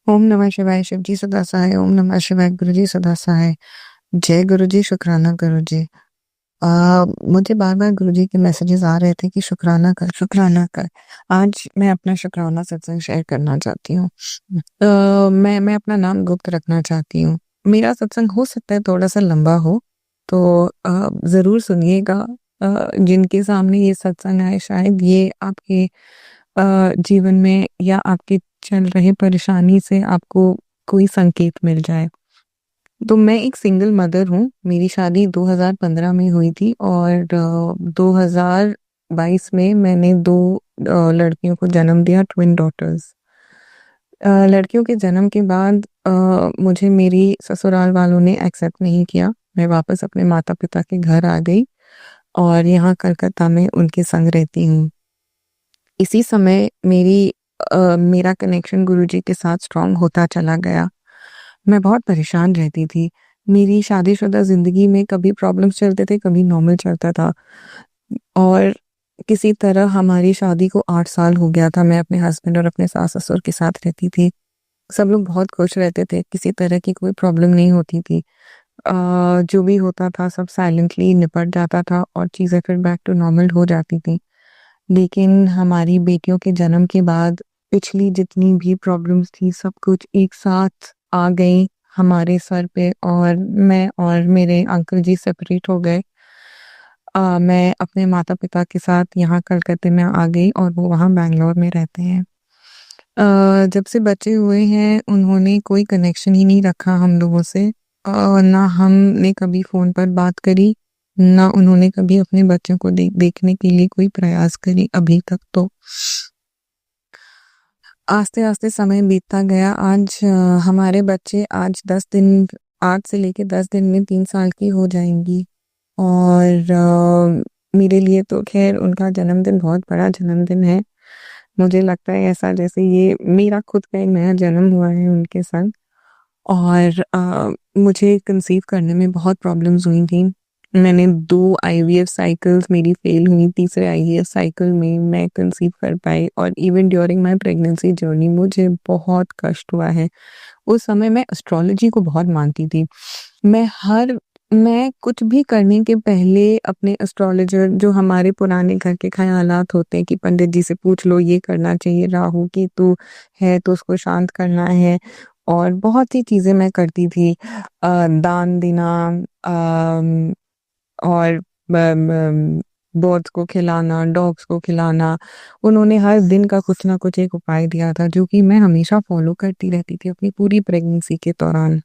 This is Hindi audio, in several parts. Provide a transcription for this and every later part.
ओम नमः शिवाय, शिव जी सदा सहाय। ओम नमः शिवाय, गुरु जी सदा सहाय। जय गुरु जी, शुक्राना गुरु जी। मुझे बार-बार गुरु जी के मैसेजेस आ रहे थे कि शुक्राना कर, शुक्राना कर। आज मैं अपना शुक्राना सत्संग शेयर करना चाहती हूँ। मैं अपना नाम गुप्त रखना चाहती हूँ। मेरा सत्संग हो सकता है थोड़ा-सा लंबा हो, तो ज़रूर सुनिएगा। जिनके सामने ये सत्संग आए शायद ये आपके जीवन में या आपके चल रहे परेशानी से आपको कोई संकेत मिल जाए। तो मैं एक सिंगल मदर हूँ। मेरी शादी 2015 में हुई थी और 2022 में मैंने 2 लड़कियों को जन्म दिया, ट्विन डॉटर्स। लड़कियों के जन्म के बाद मुझे मेरी ससुराल वालों ने एक्सेप्ट नहीं किया। मैं वापस अपने माता-पिता के घर आ गई और यहाँ कलकत्ता में उनके संग रहती हूँ। इसी समय मेरा कनेक्शन गुरुजी के साथ स्ट्रॉन्ग होता चला गया। मैं बहुत परेशान रहती थी। मेरी शादीशुदा ज़िंदगी में कभी प्रॉब्लम्स चलते थे, कभी नॉर्मल चलता था और किसी तरह हमारी शादी को 8 साल हो गया था। मैं अपने हस्बैंड और अपने सास-ससुर के साथ रहती थी। सब लोग बहुत खुश रहते थे, किसी तरह की कोई प्रॉब्लम नहीं होती थी। जो भी होता था सब साइलेंटली निपट जाता था और चीज़ें फिर बैक टू नॉर्मल हो जाती थी। लेकिन हमारी बेटियों के जन्म के बाद पिछली जितनी भी प्रॉब्लम्स थी सब कुछ एक साथ आ गई हमारे सर पे और मैं और मेरे अंकल जी सेपरेट हो गए। मैं अपने माता-पिता के साथ यहाँ कलकत्ते में आ गई और वो वहाँ बैंगलोर में रहते हैं। जब से बच्चे हुए हैं उन्होंने कोई कनेक्शन ही नहीं रखा हम लोगों से। ना हमने कभी फ़ोन पर बात करी, ना उन्होंने कभी अपने बच्चों को देखने के लिए कोई प्रयास करी अभी तक तो। आस्ते-आस्ते समय बीतता गया। आज हमारे बच्चे आज से लेके 10 दिन में 3 साल की हो जाएँगी और मेरे लिए तो ख़ैर उनका जन्मदिन बहुत बड़ा जन्मदिन है। मुझे लगता है ऐसा जैसे ये मेरा खुद का एक नया जन्म हुआ है उनके संग। और मुझे कंसीव करने में बहुत प्रॉब्लम्स हुई थी। मैंने 2 आईवीएफ साइकिल्स मेरी फेल हुई, तीसरे आईवीएफ साइकिल में मैं कंसीव कर पाई और even during my pregnancy journey मुझे बहुत कष्ट हुआ है। उस समय मैं एस्ट्रोलॉजी को बहुत मानती थी। मैं कुछ भी करने के पहले अपने एस्ट्रोलॉजर जो हमारे पुराने घर के ख़यालात होते हैं कि पंडित जी से पूछ लो ये करना चाहिए, राहु केतु है तो उसको शांत करना है और बहुत सी चीज़ें मैं करती थी। दान देना और ब म बर्ड्स को खिलाना, डॉग्स को खिलाना। उन्होंने हर दिन का कुछ ना कुछ एक उपाय दिया था जो कि मैं हमेशा फ़ॉलो करती रहती थी अपनी पूरी प्रेगनेंसी के दौरान।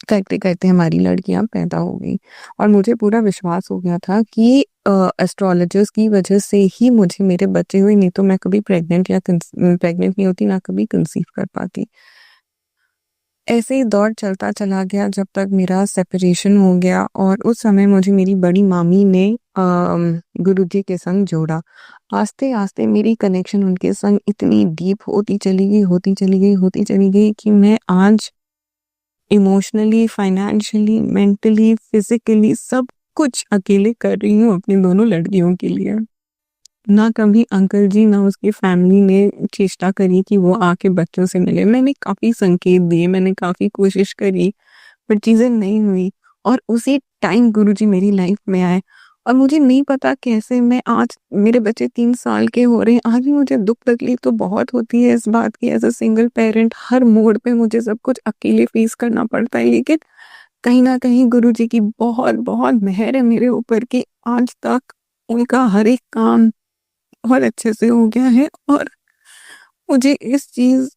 करते-करते हमारी लड़कियाँ पैदा हो गईं और मुझे पूरा विश्वास हो गया था कि एस्ट्रोलॉजर्स की वज़ह से ही मुझे मेरे बच्चे हुए, नहीं तो मैं कभी प्रेग्नेंट नहीं होती, ना कभी कंसीव कर पाती। ऐसे ही दौर चलता चला गया जब तक मेरा सेपरेशन हो गया और उस समय मुझे मेरी बड़ी मामी ने गुरुजी के संग जोड़ा। आस्ते-आस्ते मेरी कनेक्शन उनके संग इतनी डीप होती चली गई कि मैं आज इमोशनली, फाइनेंशियली, मेंटली, फिज़िकली सब कुछ अकेले कर रही हूँ अपनी दोनों लड़कियों के लिए। ना कभी अंकल जी ना उसकी फैमिली ने चेष्टा करी कि वो आके बच्चों से मिले। मैंने काफ़ी संकेत दिए, मैंने काफ़ी कोशिश करी, पर चीज़ें नहीं हुई और उसी टाइम गुरुजी मेरी लाइफ़ में आए और मुझे नहीं पता कैसे मैं आज मेरे बच्चे 3 साल के हो रहे हैं। आज भी मुझे दुःख-तकलीफ़ तो बहुत होती है इस बात की, एज़ अ सिंगल पेरेंट हर मोड़ पे मुझे सब कुछ अकेले फ़ेस करना पड़ता है। लेकिन कहीं न कहीं गुरुजी की बहुत-बहुत मेहर है मेरे ऊपर कि आज तक उनका हर एक काम बहुत अच्छे से हो गया है और मुझे इस चीज़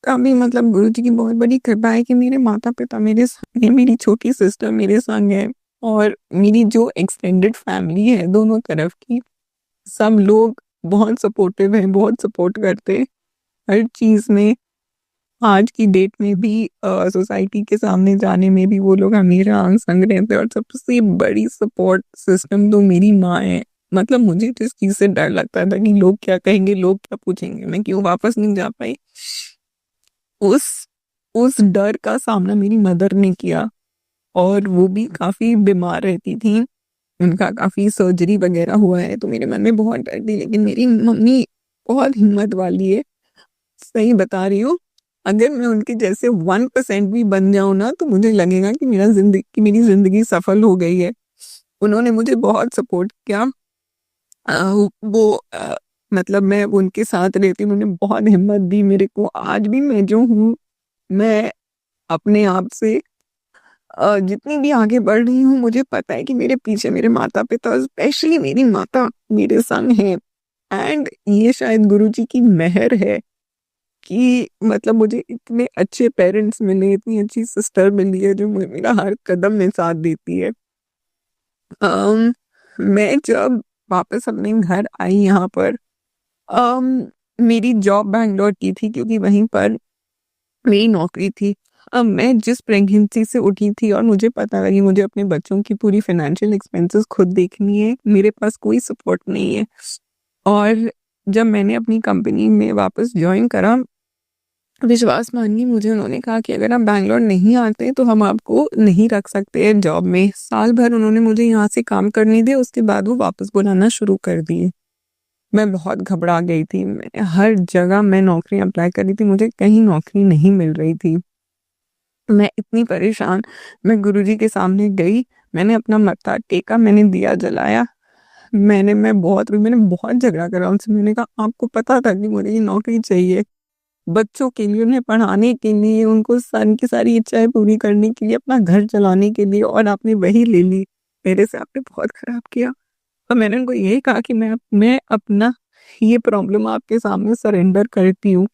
का भी मतलब गुरुजी की बहुत बड़ी कृपा है कि मेरे माता-पिता मेरे संग हैं, मेरी छोटी सिस्टर मेरे संग है और मेरी जो एक्सटेंडेड फैमिली है दोनों तरफ की, सब लोग बहुत सपोर्टिव हैं, बहुत सपोर्ट करते हैं हर चीज़ में। आज की डेट में भी सोसाइटी के सामने जाने में भी वो लोग हमेशा हम संग रहते हैं और सबसे बड़ी सपोर्ट सिस्टम तो मेरी माँ है। मतलब मुझे जिस चीज़ से डर लगता था कि लोग क्या कहेंगे, लोग क्या पूछेंगे, मैं क्यों वापस नहीं जा पाई, उस उस डर का सामना मेरी मदर ने किया और वो भी काफ़ी बीमार रहती थीं। उनका काफ़ी सर्जरी वग़ैरह हुआ है, तो मेरे मन में बहुत डर थी, लेकिन मेरी मम्मी बहुत हिम्मत वाली है, सही बता रही हूँ। अगर मैं उनके जैसे 1% भी बन जाऊँ ना, तो मुझे लगेगा कि मेरी ज़िंदगी सफल हो गई है। उन्होंने मुझे बहुत सपोर्ट किया। अ, वो मतलब मैं उनके साथ रहती हूँ, उन्होंने बहुत हिम्मत दी मेरे को। आज भी मैं जो हूँ, मैं अपने आप से जितनी भी आगे बढ़ रही हूँ, मुझे पता है कि मेरे पीछे मेरे माता-पिता, स्पेशली मेरी माता मेरे संग हैं। एंड ये शायद गुरुजी की मेहर है कि मतलब मुझे इतने अच्छे पेरेंट्स मिले, इतनी अच्छी सिस्टर मिली है जो मेरा हर कदम में साथ देती है। अम, मैं जब वापस अपने घर आई यहाँ पर, अम, मेरी जॉब बैंगलोर की थी क्योंकि वहीं पर मेरी नौकरी थी। अब मैं जिस प्रेगनेंसी से उठी थी और मुझे पता लगी मुझे अपने बच्चों की पूरी फाइनेंशियल एक्सपेंसेस खुद देखनी है, मेरे पास कोई सपोर्ट नहीं है। और जब मैंने अपनी कंपनी में वापस जॉइन करा, विश्वास मानिए मुझे उन्होंने कहा कि अगर आप बैंगलोर नहीं आते तो हम आपको नहीं रख सकते जॉब में। साल भर उन्होंने मुझे यहाँ से काम करने दिया, उसके बाद वो वापस बुलाना शुरू कर दिए। मैं बहुत घबरा गई थी। मैं हर जगह मैं नौकरी अप्लाई कर रही थी, मुझे कहीं नौकरी नहीं मिल रही थी। मैं इतनी परेशान, मैं गुरुजी के सामने गई, मैंने अपना मत्था टेका, मैंने दिया जलाया। मैंने बहुत झगड़ा करा उनसे। मैंने कहा आपको पता था कि मुझे ये नौकरी चाहिए। बच्चों के लिए, उन्हें पढ़ाने के लिए, उनको उनकी सारी इच्छाएँ पूरी करने के लिए, अपना घर चलाने के लिए, और आपने वही ले ली। मेरे से आपने बहुत खराब किया। और मैंने उनको यही कहा कि मैं अपना ये प्रॉब्लम आपके सामने सरेंडर करती हूँ।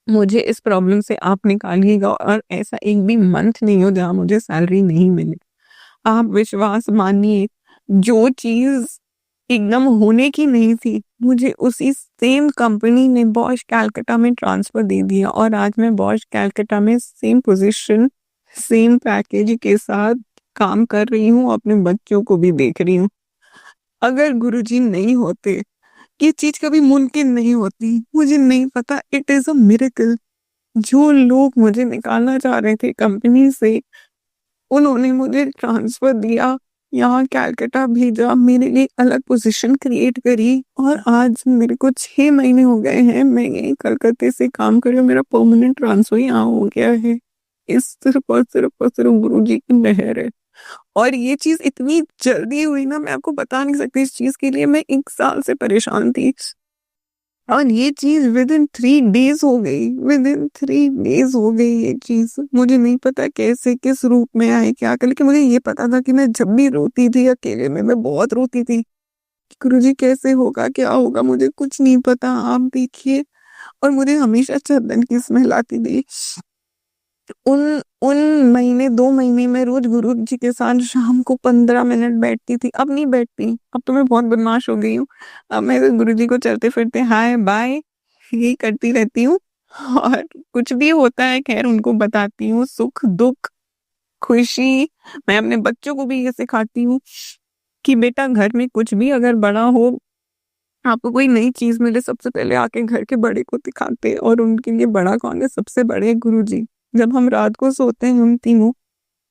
मुझे इस प्रॉब्लम से आप निकालिएगा और ऐसा एक भी मंथ नहीं हो जहाँ मुझे सैलरी नहीं मिले। आप विश्वास मानिए, जो चीज़ एकदम होने की नहीं थी, मुझे उसी सेम कंपनी ने बॉश कलकत्ता में ट्रांसफ़र दे दिया और आज मैं बॉश कलकत्ता में सेम पोज़ीशन, सेम पैकेज के साथ काम कर रही हूँ, अपने बच्चों को भी देख रही हूँ। अगर गुरुजी नहीं होते, ये चीज़ कभी मुमकिन नहीं होती। मुझे नहीं पता, इट इज़ अ मिरेकल। जो लोग मुझे निकालना चाह रहे थे कंपनी से, उन्होंने मुझे ट्रांसफ़र दिया, यहाँ कलकत्ता भेजा, मेरे लिए अलग पोज़ीशन क्रिएट करी और आज मेरे को 6 महीने हो गए हैं, मैं यहीं कलकत्ते से काम कर रही हूँ, मेरा परमानेंट ट्रांसफ़र यहाँ हो गया है। इस सिर्फ़ और सिर्फ़ गुरुजी की मेहर है। और ये चीज़ इतनी जल्दी हुई ना, मैं आपको बता नहीं सकती। इस चीज़ के लिए मैं 1 साल से परेशान थी। और ये चीज़ विदिन 3 डेज़ हो गई, विदिन 3 डेज़ हो गई ये चीज़। मुझे नहीं पता कैसे, किस रूप में आई, क्या कर, लेकिन मुझे ये पता था कि मैं जब भी रोती थी अकेले में, मैं बहुत रोती थी। गुरुजी कैसे होगा, क्या होगा, मुझे कुछ नहीं पता, आप देखिए। और मुझे हमेशा चंदन की स्मेल आती थी। उन उन महीने 2 महीने में रोज़ गुरुजी के साथ शाम को 15 मिनट बैठती थी, अब नहीं बैठती, अब तो मैं बहुत बदमाश हो गई हूँ। अब मैं गुरुजी को चलते-फिरते हाय, बाय यही करती रहती हूँ और कुछ भी होता है ख़ैर उनको बताती हूँ, सुख-दुःख, खुशी। मैं अपने बच्चों को भी ये सिखाती हूँ कि बेटा घर में कुछ भी अगर बड़ा हो, आपको कोई नई चीज़ मिले, सबसे पहले आके घर के बड़े को दिखाते हैं और उनके लिए बड़ा कौन है? सबसे बड़े गुरुजी। जब हम रात को सोते हैं हम तीनों,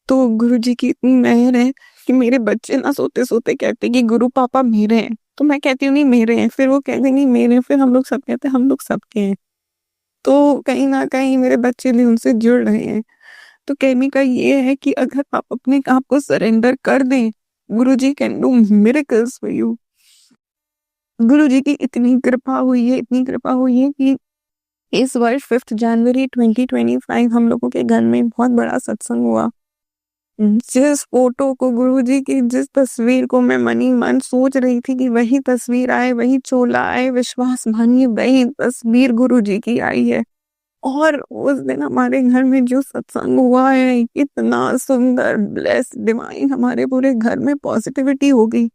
तो गुरुजी की इतनी मेहर है कि मेरे बच्चे ना सोते-सोते कहते हैं कि गुरु पापा मेरे हैं। तो मैं कहती हूँ नहीं मेरे हैं, फिर वो कहते हैं नहीं मेरे हैं, फिर हम लोग सब कहते हैं हम लोग सबके हैं। तो कहीं न कहीं मेरे बच्चे भी उनसे जुड़ रहे हैं। तो कहने का ये है कि अगर आप अपने आप को सरेंडर कर दें, Guruji can do miracles for you. Guruji की इतनी कृपा हुई है कि इस वर्ष 5th जनवरी 2025 हम लोगों के घर में बहुत बड़ा सत्संग हुआ। जिस फ़ोटो को गुरुजी की, जिस तस्वीर को मैं मनी-मन सोच रही थी कि वही तस्वीर आए, वही चोला आए, विश्वास मानिए वही तस्वीर गुरुजी की आई है। और उस दिन हमारे घर में जो सत्संग हुआ है, इतना सुंदर, ब्लेस्ड, डिवाइन, हमारे पूरे घर में पॉज़िटिविटी हो गई।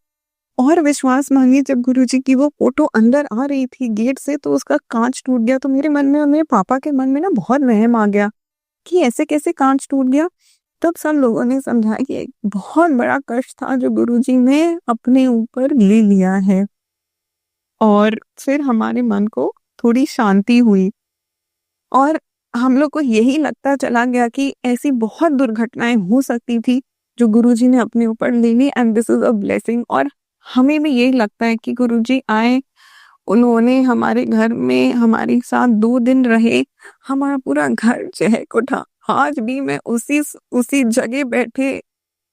और विश्वास मानिए जब गुरुजी की वो फ़ोटो अंदर आ रही थी गेट से, तो उसका काँच टूट गया, तो मेरे मन में और मेरे पापा के मन में ना बहुत वहम आ गया कि ऐसे कैसे काँच टूट गया? तब सब लोगों ने समझा कि एक बहुत बड़ा कष्ट था जो गुरुजी ने अपने ऊपर ले लिया है। और फिर हमारे मन को थोड़ी शांति हुई और हम लोग को यही लगता चला गया कि ऐसी बहुत दुर्घटनाएँ हो सकती थी, जो गुरुजी ने अपने ऊपर ले ली, and this is a blessing. और हमें भी यही लगता है कि गुरुजी आए उन्होंने हमारे घर में हमारे साथ 2 दिन रहे, हमारा पूरा घर चहक उठा। आज भी मैं उसी जगह बैठे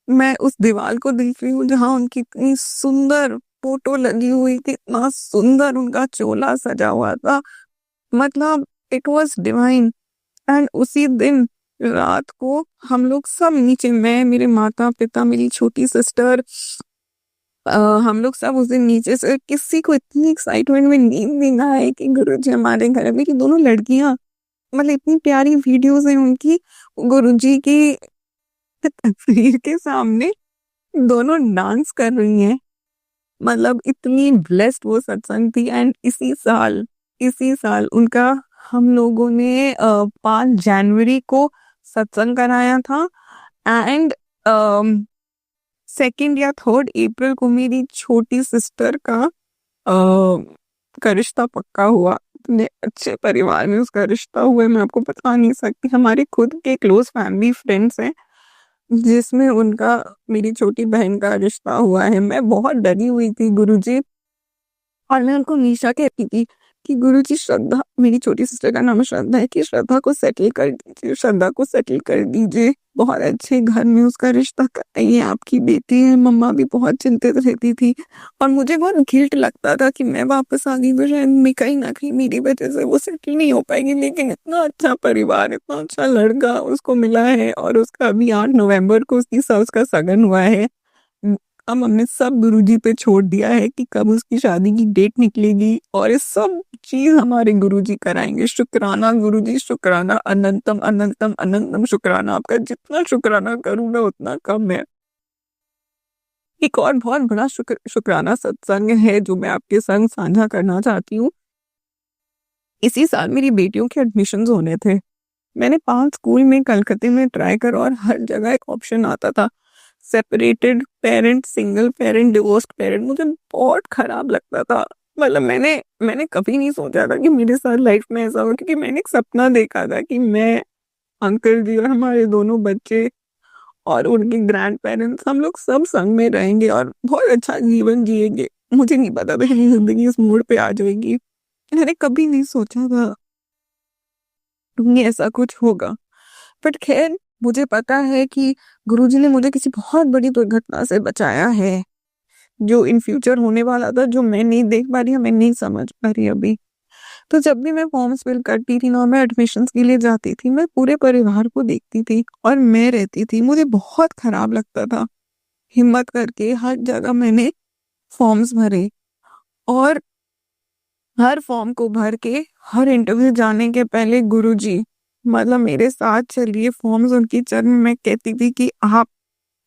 मैं उस दीवार को देख रही हूँ जहाँ उनकी इतनी सुंदर फोटो लगी हुई थी, इतना सुंदर उनका चोला सजा हुआ था, मतलब इट वाज डिवाइन। एंड उसी दिन रात को हम लोग सब नीचे, मैं, मेरे माता पिता, मेरी छोटी सिस्टर, हम लोग सब उस दिन नीचे से, किसी को इतनी एक्साइटमेंट में नींद नहीं आए कि गुरुजी हमारे घर में। मेरी दोनों लड़कियां, मतलब इतनी प्यारी वीडियोस हैं उनकी, गुरुजी की तस्वीर के सामने दोनों डांस कर रही हैं। मतलब इतनी ब्लेस्ड वो सत्संग थी। एंड इसी साल उनका हम लोगों ने 5 जनवरी को सत्संग कराया था। एंड 2 या 3 अप्रैल को मेरी छोटी सिस्टर का रिश्ता पक्का हुआ। इतने अच्छे परिवार में उसका रिश्ता हुआ है, मैं आपको बता नहीं सकती। हमारे खुद के क्लोज फैमिली फ्रेंड्स हैं जिसमें उनका, मेरी छोटी बहन का रिश्ता हुआ है। मैं बहुत डरी हुई थी गुरुजी, और मैं उनको हमेशा कहती थी कि गुरुजी, श्रद्धा, मेरी छोटी सिस्टर का नाम श्रद्धा है, कि श्रद्धा को सेटल कर दीजिए, श्रद्धा को सेटल कर दीजिए, बहुत अच्छे घर में उसका रिश्ता कराइए, आपकी बेटी है। मम्मा भी बहुत चिंतित रहती थी और मुझे बहुत गिल्ट लगता था कि मैं वापस आ गई तो शायद मैं कहीं ना कहीं मेरी वजह से वो सेटल नहीं हो पाएगी। लेकिन इतना अच्छा परिवार, इतना अच्छा लड़का उसको मिला है, और उसका अभी 8 नवंबर को उसकी सास का सगन हुआ है। अब हमने सब गुरुजी पे छोड़ दिया है कि कब उसकी शादी की डेट निकलेगी, और ये सब चीज हमारे गुरुजी कराएंगे। शुक्राना गुरुजी, शुक्राना, अनंतम अनंतम अनंतम शुक्राना। आपका जितना शुक्राना करूँ मैं उतना कम है। एक और बहुत बड़ा शुक्राना सत्संग है जो मैं आपके संग साझा करना चाहती हूँ। इसी साल मेरी बेटियों के एडमिशन होने थे। मैंने 5 स्कूल में कलकत्ते में ट्राई करा, और हर जगह एक ऑप्शन आता था, separated parent, single parent, divorced parent. मुझे बहुत खराब लगता था। मतलब मैंने कभी नहीं सोचा था कि मेरे साथ लाइफ में ऐसा हो, क्योंकि मैंने एक सपना देखा था कि मैं, अंकल जी और हमारे दोनों बच्चे और उनके ग्रैंड पेरेंट्स, हम लोग सब संग में रहेंगे और बहुत अच्छा जीवन जिएंगे। मुझे नहीं पता था कि जिंदगी इस मोड़ पे आ जाएगी। मैंने कभी नहीं सोचा था कि ऐसा कुछ होगा। बट खैर, मुझे पता है कि गुरुजी ने मुझे किसी बहुत बड़ी दुर्घटना से बचाया है, जो इन फ्यूचर होने वाला था, जो मैं नहीं देख पा रही हूँ, मैं नहीं समझ पा रही अभी। तो जब भी मैं फॉर्म्स फिल करती थी ना, मैं एडमिशन के लिए जाती थी, मैं पूरे परिवार को देखती थी और मैं रहती थी। मुझे बहुत खराब लगता था। हिम्मत करके हर जगह मैंने फॉर्म्स भरे, और हर फॉर्म को भर के हर इंटरव्यू जाने के पहले गुरुजी, मतलब मेरे साथ चलिए, फॉर्म्स उनकी चरण में कहती थी कि आप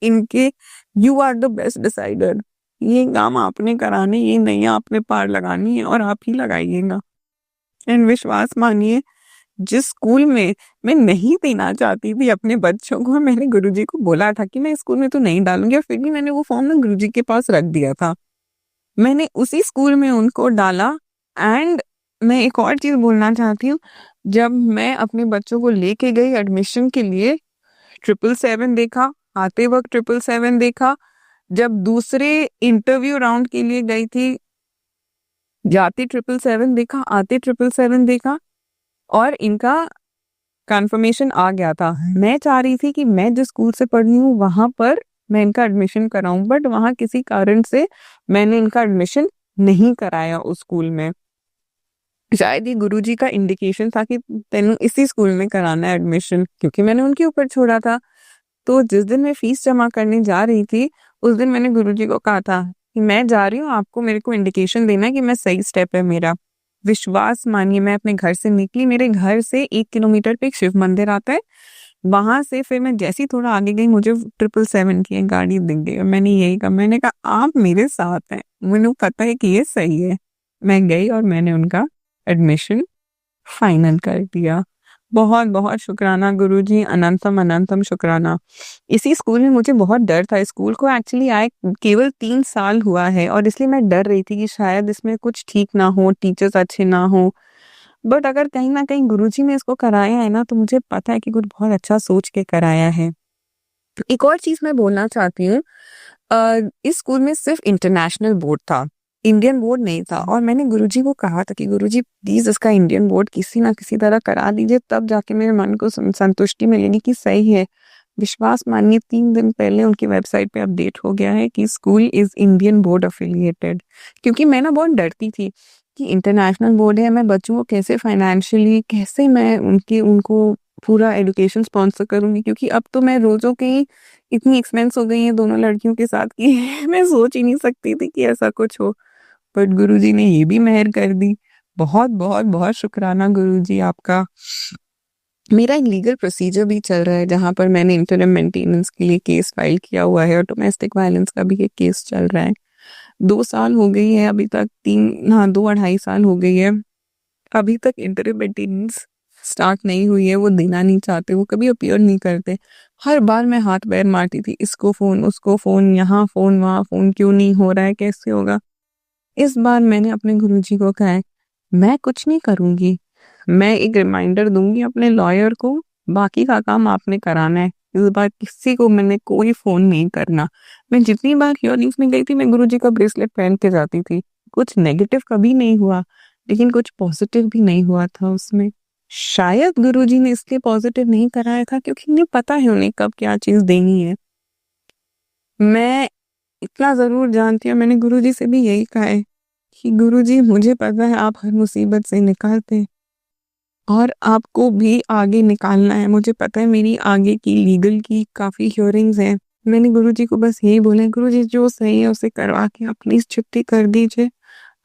इनके, you are the best decider. ये काम आपने कराने, ये नहीं आपने पार लगानी है, और आप ही लगाइएगा। एंड विश्वास मानिए, जिस स्कूल में मैं नहीं देना चाहती थी अपने बच्चों को, मैंने गुरुजी को बोला था कि मैं स्कूल में तो नहीं डालूंगी, और फिर भी मैंने वो फॉर्म ना गुरुजी के पास रख दिया था। मैंने उसी स्कूल में उनको डाला। एंड मैं एक और चीज बोलना चाहती हूँ, जब मैं अपने बच्चों को लेके गई एडमिशन के लिए, 777 देखा, आते वक्त 777 देखा। जब दूसरे इंटरव्यू राउंड के लिए गई थी, जाते 777 देखा, आते 777 देखा, और इनका कंफर्मेशन आ गया था। मैं चाह रही थी कि मैं जिस स्कूल से पढ़ रही हूँ वहां पर मैं इनका एडमिशन कराऊं, बट वहां किसी कारण से मैंने इनका एडमिशन नहीं कराया उस स्कूल में। शायद ये गुरुजी का इंडिकेशन था कि तेनू इसी स्कूल में कराना है एडमिशन, क्योंकि मैंने उनके ऊपर छोड़ा था। तो जिस दिन मैं फीस जमा करने जा रही थी, उस दिन मैंने गुरुजी को कहा था कि मैं जा रही हूँ, आपको मेरे को इंडिकेशन देना है कि मैं सही स्टेप है मेरा। विश्वास मानिए, मैं अपने घर से निकली, मेरे घर से 1 किलोमीटर पे एक शिव मंदिर आता है, वहां से फिर मैं जैसी थोड़ा आगे गई, मुझे 777 की एक गाड़ी दिख गई, और मैंने यही कहा, मैंने कहा आप मेरे साथ हैं, मुझे पता है कि ये सही है। मैं गई और मैंने उनका एडमिशन फाइनल कर दिया। बहुत बहुत शुक्राना गुरुजी, अनंतम अनंतम शुक्राना। इसी स्कूल में मुझे बहुत डर था। स्कूल को एक्चुअली आए केवल 3 साल हुआ है, और इसलिए मैं डर रही थी कि शायद इसमें कुछ ठीक ना हो, टीचर्स अच्छे ना हो। बट अगर कहीं ना कहीं गुरुजी ने इसको कराया है ना, तो मुझे पता है कि कुछ बहुत अच्छा सोच के कराया है। एक और चीज मैं बोलना चाहती हूँ, इस स्कूल में सिर्फ इंटरनेशनल बोर्ड था। इंडियन बोर्ड नहीं था और मैंने गुरुजी को कहा था कि गुरुजी प्लीज इसका इंडियन बोर्ड किसी ना किसी तरह करा दीजिए, तब जाके मेरे मन को संतुष्टि मिलेगी कि सही है। विश्वास मानिए 3 दिन पहले उनकी वेबसाइट पे अपडेट हो गया है कि school is Indian board affiliated. क्योंकि मैं ना बहुत डरती थी कि इंटरनेशनल बोर्ड है, मैं बच्चों को कैसे फाइनेंशियली, कैसे मैं उनको पूरा एजुकेशन स्पॉन्सर करूंगी, क्योंकि अब तो मैं रोजों के ही इतनी एक्सपेंस हो गई है दोनों लड़कियों के साथ कि मैं सोच ही नहीं सकती थी कि ऐसा कुछ हो। बट गुरुजी ने ये भी मेहर कर दी। बहुत बहुत बहुत शुक्राना गुरुजी आपका। मेरा एक लीगल प्रोसीजर भी चल रहा है जहां पर मैंने इंटरम मेंटेनेंस के लिए केस फाइल किया हुआ है और डोमेस्टिक वायलेंस का भी एक केस चल रहा है। 2 साल हो गई है अभी तक, 2 2.5 साल हो गई है, अभी तक इंटरम मेंटेनेंस स्टार्ट नहीं हुई है। वो देना नहीं चाहते, वो कभी अपीयर नहीं करते। हर बार मैं हाथ पैर मारती थी, इसको फोन उसको फोन, यहाँ फोन वहाँ फोन, क्यों नहीं हो रहा है, कैसे होगा। इस बार मैंने अपने गुरुजी को कहा है मैं कुछ नहीं करूंगी, मैं एक रिमाइंडर दूंगी अपने लॉयर को, बाकी का काम आपने कराना है। इस बार किसी को मैंने कोई फोन नहीं करना। मैं जितनी बार हियरिंग्स में गई थी मैं गुरुजी का ब्रेसलेट पहन के जाती थी। कुछ नेगेटिव कभी नहीं हुआ, लेकिन कुछ पॉजिटिव भी नहीं हुआ था उसमें। शायद गुरुजी ने इसलिए पॉजिटिव नहीं कराया था क्योंकि उन्हें पता है उन्हें कब क्या चीज देनी है। मैं इतना जरूर जानती हूँ, मैंने गुरुजी से भी यही कहा है कि गुरुजी मुझे पता है आप हर मुसीबत से निकालते हैं और आपको भी आगे निकालना है। मुझे पता है मेरी आगे की लीगल की काफी हियरिंग्स हैं। मैंने गुरुजी को बस यही बोला, गुरुजी जो सही है उसे करवा के आप प्लीज छुट्टी कर दीजिए।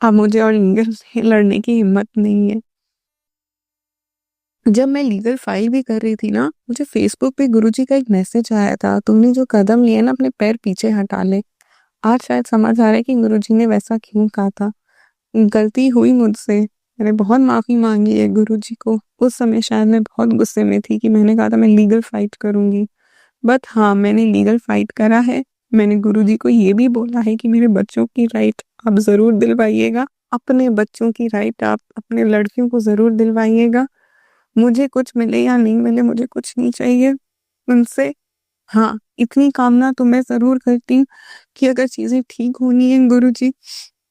अब मुझे और लीगल से लड़ने की हिम्मत नहीं है। जब मैं लीगल फाइल भी कर रही थी ना, मुझे फेसबुक पे गुरुजी का एक मैसेज आया था, तुमने जो कदम लिए ना अपने पैर पीछे हटा ले। आज शायद समझ आ रहा है कि गुरुजी ने वैसा क्यों कहा था। गलती हुई मुझसे, मैंने बहुत माफी मांगी है गुरुजी को। उस समय शायद मैं बहुत गुस्से में थी कि मैंने कहा था मैं लीगल फाइट करूंगी। बट हाँ, मैंने लीगल फाइट करा है। मैंने गुरुजी को ये भी बोला है कि मेरे बच्चों की राइट आप जरूर दिलवाइएगा, अपने बच्चों की राइट आप अपने लड़कियों को जरूर दिलवाइएगा। मुझे कुछ मिले या नहीं मिले, मुझे कुछ नहीं चाहिए उनसे। हाँ, इतनी कामना तो मैं जरूर करती हूँ कि अगर चीजें ठीक होनी है गुरुजी,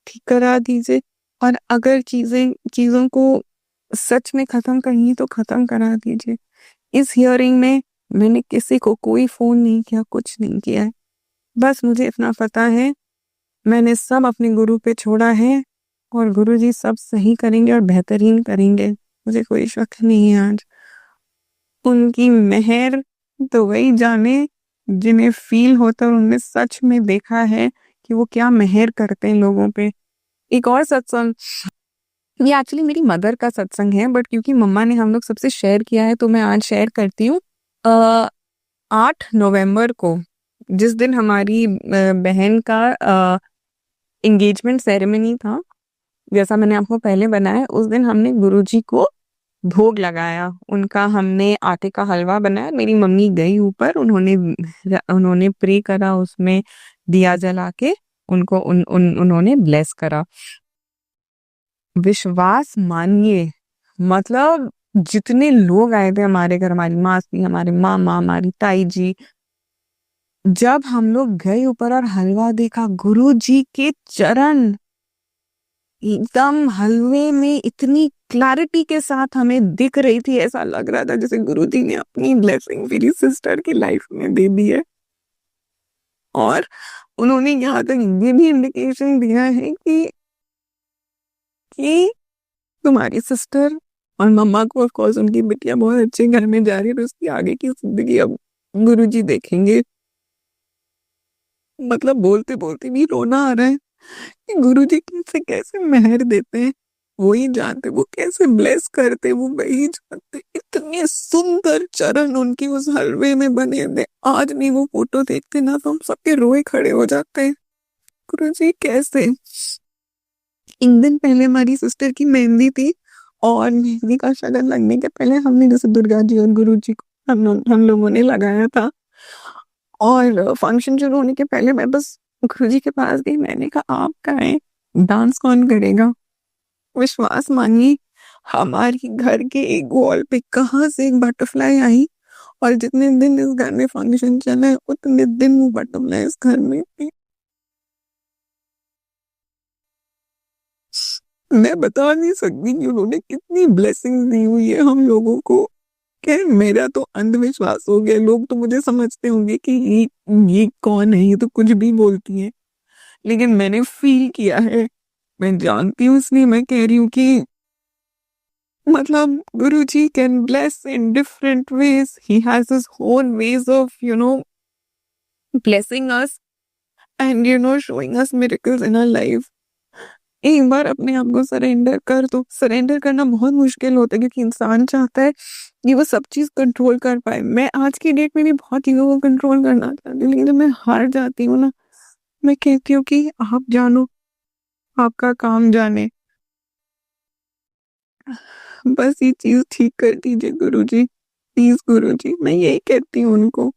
ठीक करा दीजिए। और अगर चीजों को सच में खत्म करनी है तो खत्म करा दीजिए। इस हियरिंग में मैंने किसी को कोई फोन नहीं किया, कुछ नहीं किया है। बस मुझे इतना पता है मैंने सब अपने गुरु पे छोड़ा है और गुरु जी सब सही करेंगे और बेहतरीन करेंगे। मुझे कोई शक नहीं है आज। उनकी मेहर तो वही जाने जिन्हें फील होता है और उनने सच में देखा है कि वो क्या मेहर करते हैं लोगों पे। एक और सत्संग, ये एक्चुअली मेरी मदर का सत्संग है, बट क्योंकि मम्मा ने हम लोग सबसे शेयर किया है तो मैं आज शेयर करती हूँ। 8 नवंबर को, जिस दिन हमारी बहन का एंगेजमेंट सेरेमनी था, जैसा मैंने आपको पहले बनाया, उस दिन हमने गुरुजी को भोग लगाया। उनका हमने आटे का हलवा बनाया। मेरी मम्मी गई ऊपर, उन्होंने प्रे करा, उसमें दिया जला के उनको उन्होंने ब्लेस करा। विश्वास मानिए, मतलब जितने लोग आए थे हमारे घर, हमारी मासी, हमारे मामा, हमारी ताई जी, जब हम लोग गए ऊपर और हलवा देखा, गुरु जी के चरण एकदम हलवे में इतनी क्लैरिटी के साथ हमें दिख रही थी, ऐसा लग रहा था जैसे गुरु जी ने अपनी ब्लेसिंग मेरी सिस्टर की लाइफ में दे दी है। और उन्होंने यहाँ तक ये भी इंडिकेशन दिया है कि तुम्हारी सिस्टर और मम्मा को, ऑफ कोर्स उनकी बिटिया बहुत अच्छे घर में जा रही है, तो उसकी आगे की जिंदगी अब गुरुजी देखेंगे। मतलब बोलते बोलते भी रोना आ रहा है कि गुरुजी कैसे कैसे मेहर देते हैं, वो ही जानते, वो कैसे ब्लेस करते, वो वही जानते। इतने सुंदर चरण उनके उस हलवे में बने थे। आज भी वो फोटो देखते ना तो हम सबके रोए खड़े हो जाते हैं। गुरुजी कैसे। एक दिन पहले हमारी सिस्टर की मेहंदी थी और मेहंदी का शगन लगने के पहले हमने जैसे दुर्गा जी और गुरु जी को हम लोगों ने लगाया था। और फंक्शन शुरू होने के पहले मैं बस गुरु जी के पास गई, मैंने कहा आप कहाँ हैं, डांस कौन करेगा। विश्वास मानिए, हमारी घर के एक वॉल पे कहाँ से एक बटरफ्लाई आई और जितने दिन इस घर में फंक्शन चला है उतने दिन वो बटरफ्लाई इस घर में थी। मैं बता नहीं सकती कि उन्होंने कितनी ब्लेसिंग्स दी हुई है हम लोगों को। खैर मेरा तो अंधविश्वास हो गया, लोग तो मुझे समझते होंगे कि ये कौन है, ये तो कुछ भी बोलती है। लेकिन मैंने फील किया है, मैं जानती हूँ, इसलिए मैं कह रही हूँ कि मतलब Guruji can bless in different ways, he has his own ways of blessing us and showing us miracles in our life। एक बार अपने आप को सरेंडर कर दो। सरेंडर करना बहुत मुश्किल होता है क्योंकि इंसान चाहता है कि वो सब चीज कंट्रोल कर पाए। मैं आज की डेट में भी बहुत चीजों को कंट्रोल करना चाहती हूँ, लेकिन जब मैं हार जाती हूँ ना, मैं कहती हूँ कि आप जानो, आपका काम जाने, बस ये चीज ठीक कर दीजिए गुरुजी, प्लीज गुरुजी। मैं यही कहती हूँ उनको,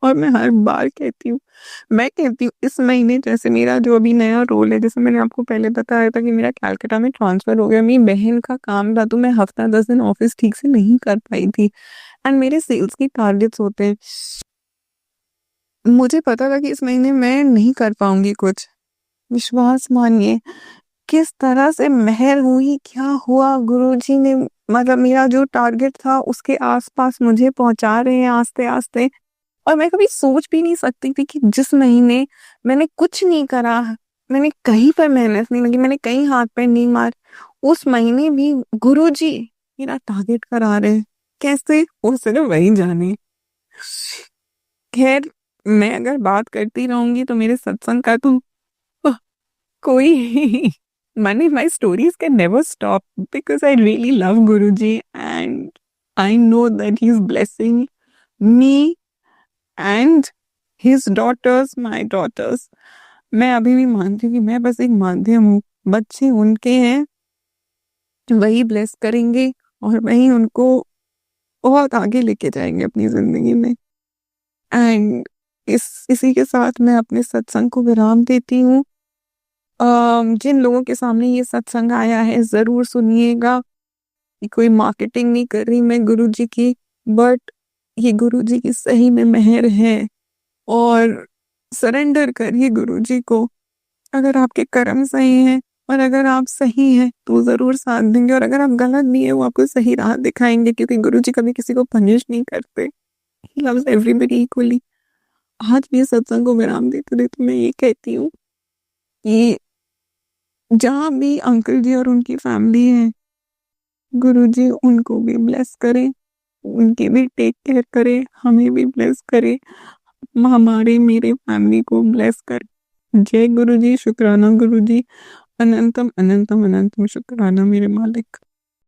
और मैं हर बार कहती हूँ। मैं कहती हूँ इस महीने जैसे मेरा जो अभी नया रोल है, जैसे मैंने आपको पहले बताया था कि मेरा कलकत्ता में ट्रांसफर हो गया, मेरी बहन का काम था, तो मैं हफ्ता 10 दिन ऑफिस ठीक से नहीं कर पाई थी। एंड मेरे सेल्स की टारगेट्स होते हैं, मुझे पता था कि इस महीने मैं नहीं कर पाऊंगी कुछ। विश्वास मानिए किस तरह से मेहर हुई, क्या हुआ, गुरुजी ने मतलब मेरा जो टारगेट था उसके आसपास मुझे पहुंचा रहे हैं आस्ते आस्ते। और मैं कभी सोच भी नहीं सकती थी कि जिस महीने मैंने कुछ नहीं करा, मैंने कहीं पर मेहनत नहीं लगी, मैंने कहीं हाथ पैर नहीं मार, उस महीने भी गुरुजी मेरा टारगेट करा रहे हैं। कैसे, वो सिर्फ वही जाने। खैर मैं अगर बात करती रहूंगी तो मेरे सत्संग का तो कोई money, my stories can never stop because I really love Guruji and I know that he's blessing me and his daughters, my daughters। मैं अभी भी मानती हूँ कि मैं बस एक माध्यम हूँ, बच्चे उनके हैं, वही ब्लेस करेंगे और वही उनको बहुत आगे लेके जाएंगे अपनी जिंदगी में। एंड इसी के साथ मैं अपने सत्संग को विराम देती हूँ। जिन लोगों के सामने ये सत्संग आया है जरूर सुनिएगा। कोई मार्केटिंग नहीं कर रही मैं गुरुजी की, बट ये गुरुजी की सही में मेहर है। और सरेंडर करिए गुरुजी को। अगर आपके कर्म सही हैं और अगर आप सही हैं तो वो जरूर साथ देंगे, और अगर आप गलत भी है वो आपको सही राह दिखाएंगे, क्योंकि गुरुजी कभी किसी को पनिश नहीं करते। He loves everybody equally. आज भी सत्संग को विराम देते देते मैं ये कहती हूँ कि जहाँ भी अंकल जी और उनकी फैमिली है, गुरुजी उनको भी ब्लेस करें, उनकी भी टेक केयर करें, हमें भी ब्लेस करें, हमारे मेरे फैमिली को ब्लेस कर। जय गुरुजी, शुक्राना गुरुजी, अनंतम अनंतम अनंतम शुक्राना मेरे मालिक।